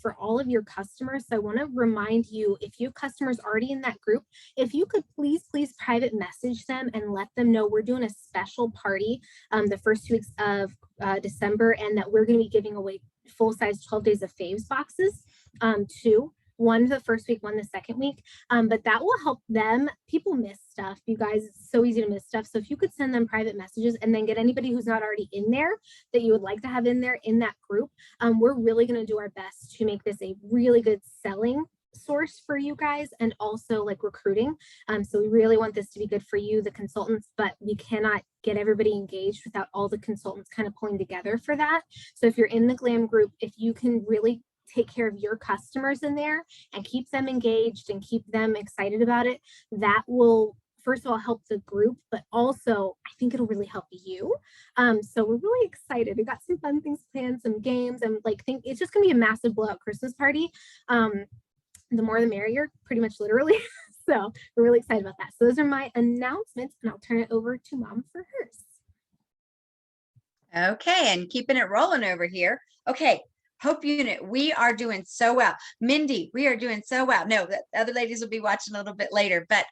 for all of your customers. So I want to remind you, if you have customers already in that group, if you could please private message them and let them know we're doing a special party the first 2 weeks of December, and that we're going to be giving away full-size 12 days of faves boxes too. One the first week, one the second week. But that will help them. People miss stuff. You guys, it's so easy to miss stuff. So if you could send them private messages and then get anybody who's not already in there that you would like to have in there in that group, we're really going to do our best to make this a really good selling source for you guys, and also like recruiting. So we really want this to be good for you, the consultants, but we cannot get everybody engaged without all the consultants kind of pulling together for that. So if you're in the GLAM group, if you can really take care of your customers in there and keep them engaged and keep them excited about it, that will first of all help the group, but also I think it'll really help you. So we're really excited. We got some fun things planned, some games, and think it's just gonna be a massive blowout Christmas party. The more the merrier, pretty much literally. So we're really excited about that. So those are my announcements, and I'll turn it over to Mom for hers. Okay, and keeping it rolling over here. Okay, Hope Unit, we are doing so well. Mindy, we are doing so well. No, the other ladies will be watching a little bit later, but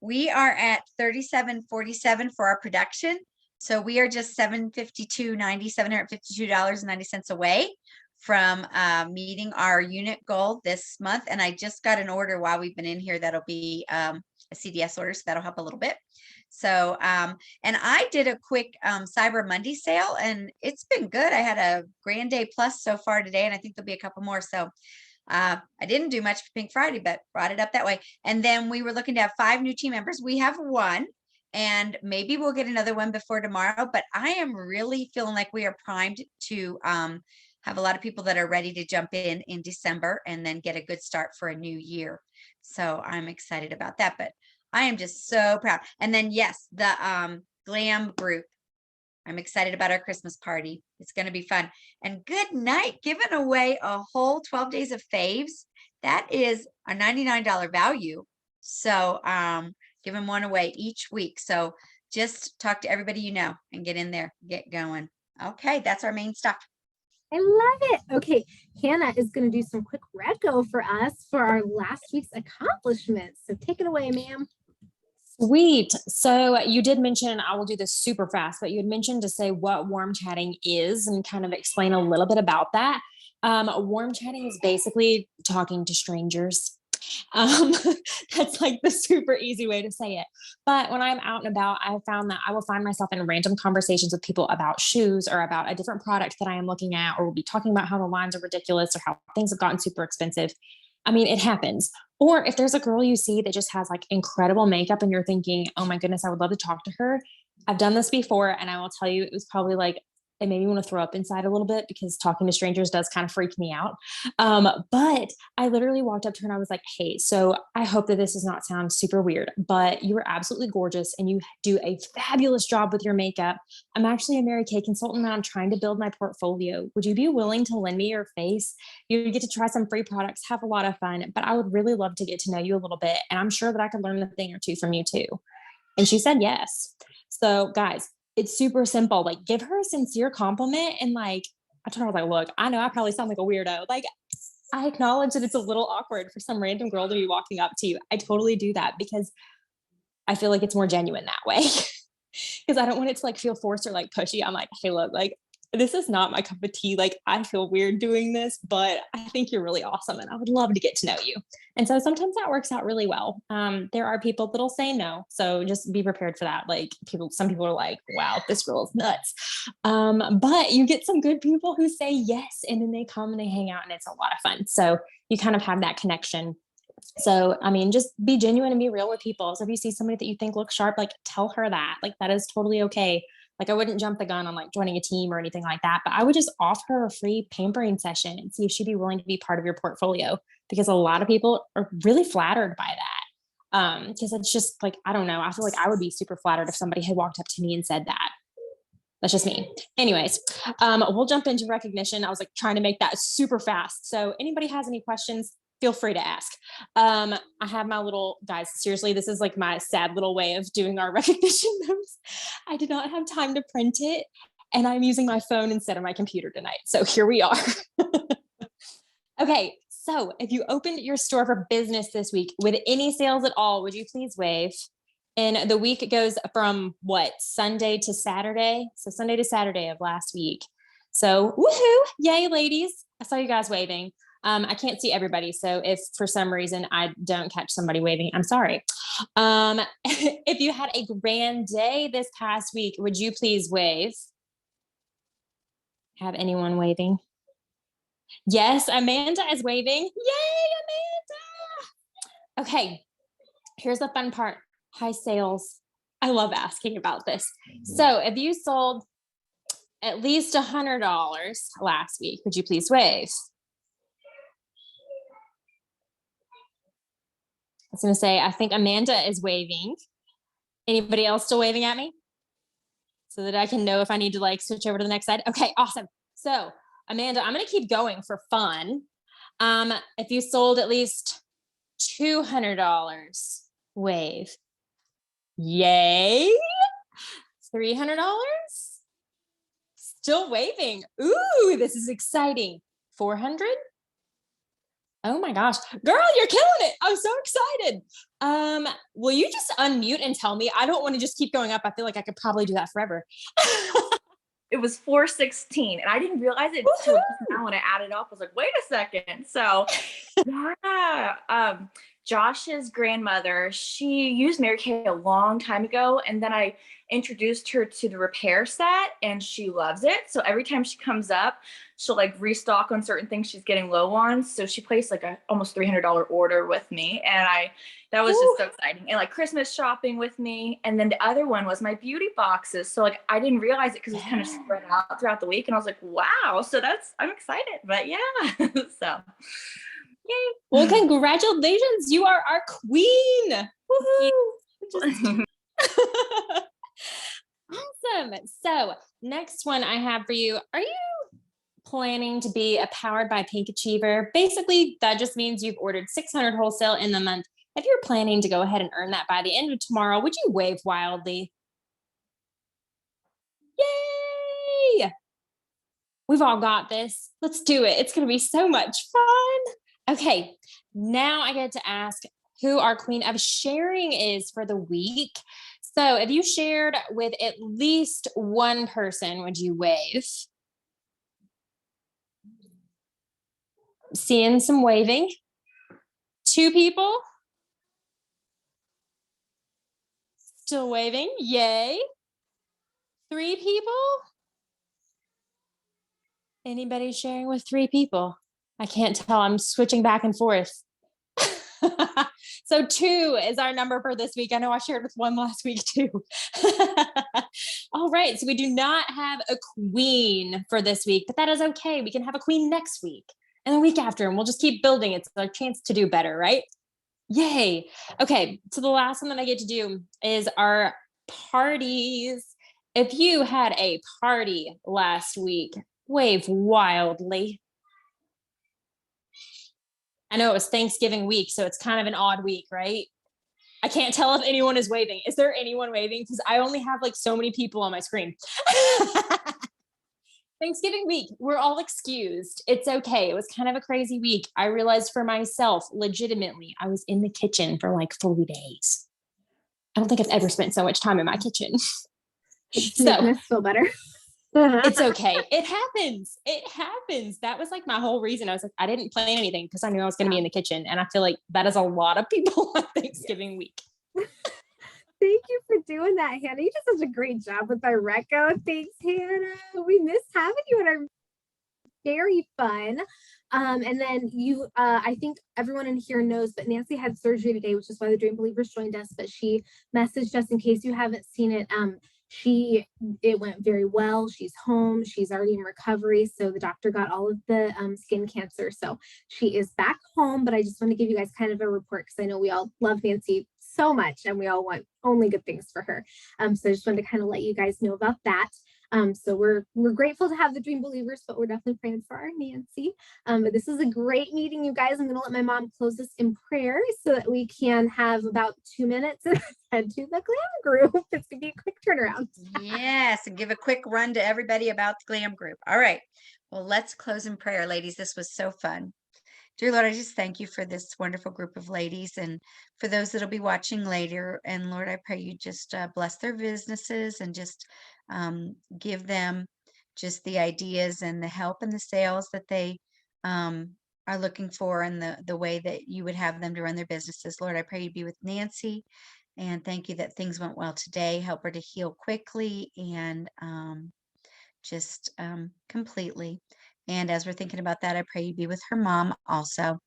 we are at $37.47 for our production. So we are just $752.90 away from meeting our unit goal this month. And I just got an order while we've been in here that'll be a CDS order, so that'll help a little bit. So, and I did a quick Cyber Monday sale, and it's been good. I had a grand day plus so far today, and I think there'll be a couple more. So I didn't do much for Pink Friday, but brought it up that way. And then we were looking to have 5 new team members. We have 1, and maybe we'll get another one before tomorrow, but I am really feeling like we are primed to have a lot of people that are ready to jump in December and then get a good start for a new year. So I'm excited about that, but I am just so proud. And then yes, the GLAM group, I'm excited about our Christmas party. It's going to be fun. And good night, giving away a whole 12 days of faves. That is a $99 value. So giving one away each week. So just talk to everybody you know and get in there, get going. Okay, that's our main stuff. I love it. Okay, Hannah is going to do some quick reco for us for our last week's accomplishments. So take it away, ma'am. Sweet. So you did mention, I will do this super fast, but you had mentioned to say what warm chatting is and kind of explain a little bit about that. Warm chatting is basically talking to strangers. That's like the super easy way to say it. But when I'm out and about, I found that I will find myself in random conversations with people about shoes or about a different product that I am looking at, or we'll be talking about how the lines are ridiculous or how things have gotten super expensive. I mean, it happens. Or if there's a girl you see that just has like incredible makeup and you're thinking, oh my goodness, I would love to talk to her. I've done this before, and I will tell you, it was probably like, it made me want to throw up inside a little bit because talking to strangers does kind of freak me out. But I literally walked up to her and I was like, hey, so I hope that this does not sound super weird, but you are absolutely gorgeous and you do a fabulous job with your makeup. I'm actually a Mary Kay consultant and I'm trying to build my portfolio. Would you be willing to lend me your face? You get to try some free products, have a lot of fun, but I would really love to get to know you a little bit. And I'm sure that I could learn a thing or two from you too. And she said yes. So guys, it's super simple. Like, give her a sincere compliment. And like, I told her, I was like, look, I know I probably sound like a weirdo. Like, I acknowledge that it's a little awkward for some random girl to be walking up to you. I totally do that because I feel like it's more genuine that way. Because I don't want it to like feel forced or like pushy. I'm like, hey, look, like, this is not my cup of tea. Like, I feel weird doing this, but I think you're really awesome and I would love to get to know you. And so sometimes that works out really well. There are people that'll say no. So just be prepared for that. Like some people are like, wow, this girl is nuts. But you get some good people who say yes, and then they come and they hang out and it's a lot of fun. So you kind of have that connection. So, I mean, just be genuine and be real with people. So if you see somebody that you think looks sharp, like tell her that, like, that is totally okay. Like, I wouldn't jump the gun on like joining a team or anything like that, but I would just offer her a free pampering session and see if she'd be willing to be part of your portfolio, because a lot of people are really flattered by that. Because it's just like, I don't know. I feel like I would be super flattered if somebody had walked up to me and said that. That's just me. Anyways, we'll jump into recognition. I was like trying to make that super fast. So anybody has any questions, feel free to ask. I have my little, guys, seriously, this is like my sad little way of doing our recognition notes. I did not have time to print it, and I'm using my phone instead of my computer tonight. So here we are. Okay, so if you opened your store for business this week with any sales at all, would you please wave? And the week goes from what, Sunday to Saturday? So Sunday to Saturday of last week. So woohoo, yay, ladies. I saw you guys waving. I can't see everybody. So if for some reason I don't catch somebody waving, I'm sorry. If you had a grand day this past week, would you please wave? Have anyone waving? Yes, Amanda is waving. Yay, Amanda. Okay, here's the fun part. High sales. I love asking about this. So if you sold at least $100 last week, would you please wave? I was going to say, I think Amanda is waving. Anybody else still waving at me? So that I can know if I need to like switch over to the next side. Okay, awesome. So Amanda, I'm going to keep going for fun. If you sold at least $200, wave. Yay. $300? Still waving. Ooh, this is exciting. 400? Oh my gosh. Girl, you're killing it. I'm so excited. Will you just unmute and tell me? I don't want to just keep going up. I feel like I could probably do that forever. It was 416, and I didn't realize it until just now when I added up. I was like, wait a second. So yeah, Josh's grandmother, she used Mary Kay a long time ago, and then I introduced her to the repair set, and she loves it. So every time she comes up, she'll like restock on certain things she's getting low on. So she placed like a almost $300 order with me, and that was just so exciting. And like Christmas shopping with me. And then the other one was my beauty boxes. So like I didn't realize it because it was kind of spread out throughout the week, and I was like, wow. So I'm excited. But yeah, so. Yay. Well, congratulations. You are our queen. Woohoo. Awesome. So next one I have for you. Are you planning to be a Powered by Pink Achiever? Basically, that just means you've ordered 600 wholesale in the month. If you're planning to go ahead and earn that by the end of tomorrow, would you wave wildly? Yay! We've all got this. Let's do it. It's going to be so much fun. Okay, now I get to ask who our queen of sharing is for the week. So if you shared with at least one person, would you wave? Seeing some waving. 2 people? Still waving. Yay. 3 people? Anybody sharing with 3 people? I can't tell. I'm switching back and forth. So 2 is our number for this week. I know I shared with 1 last week too. All right. So we do not have a queen for this week, but that is okay. We can have a queen next week and the week after, and we'll just keep building. It's our chance to do better, right? Yay. Okay. So the last one that I get to do is our parties. If you had a party last week, wave wildly. I know it was Thanksgiving week, so it's kind of an odd week, right? I can't tell if anyone is waving. Is there anyone waving? Because I only have like so many people on my screen. Thanksgiving week, we're all excused. It's okay. It was kind of a crazy week. I realized for myself, legitimately, I was in the kitchen for like 3 days. I don't think I've ever spent so much time in my kitchen. It's making us feel better. It's okay. It happens. It happens. That was like my whole reason. I was like, I didn't plan anything because I knew I was going to be in the kitchen. And I feel like that is a lot of people on Thanksgiving week. Thank you for doing that, Hannah. You did such a great job with our reco. Thanks, Hannah. We miss having you in our very fun. And then I think everyone in here knows, but Nancy had surgery today, which is why the Dream Believers joined us, but she messaged us in case you haven't seen it. It went very well. She's home. She's already in recovery. So the doctor got all of the skin cancer. So she is back home, but I just want to give you guys kind of a report because I know we all love Nancy so much and we all want only good things for her. So I just wanted to kind of let you guys know about that. So we're grateful to have the Dream Believers, but we're definitely praying for our Nancy. But this is a great meeting, you guys. I'm going to let my mom close us in prayer so that we can have about 2 minutes and head to the glam group. It's going to be a quick turnaround. Yes, and give a quick run to everybody about the glam group. All right. Well, let's close in prayer, ladies. This was so fun. Dear Lord, I just thank you for this wonderful group of ladies and for those that'll be watching later. And Lord, I pray you just bless their businesses and just give them just the ideas and the help and the sales that they are looking for and the way that you would have them to run their businesses. Lord, I pray you be with Nancy and thank you that things went well today. Help her to heal quickly and just completely. And as we're thinking about that, I pray you be with her mom also.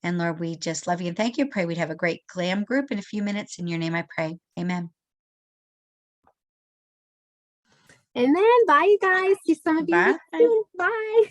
And Lord, we just love you and thank you. Pray we'd have a great glam group in a few minutes. In your name I pray. Amen. And then bye, you guys. See some of you Bye. soon. Bye.